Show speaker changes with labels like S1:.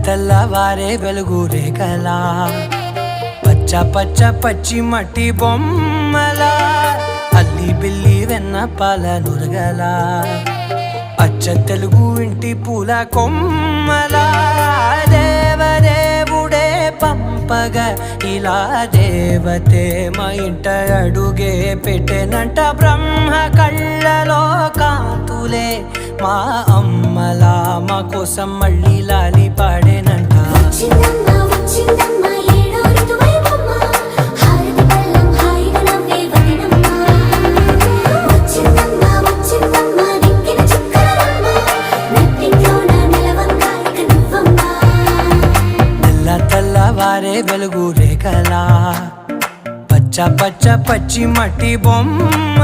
S1: తెల్లవారే వెలుగు రేఖలా పచ్చ పచ్చ పచ్చి మట్టి బొమ్మలా అల్లి బిల్లి వెన్న పాల నురగలా అచ్చ తెలుగు ఇంటి పూల కొమ్మలా దేవదేవుడే పంపగా ఇలా దేవతే మా ఇంట అడుగే పెట్టెనంట బ్రహ్మ కళ్ళలో కాంతులే మా అమ్మలా మా కోసం మళ్ళీ లాలి పాడేనంట తెల్లవారే వెలుగు రేఖలా పచ్చ పచ్చ పచ్చి మట్టి బొమ్మ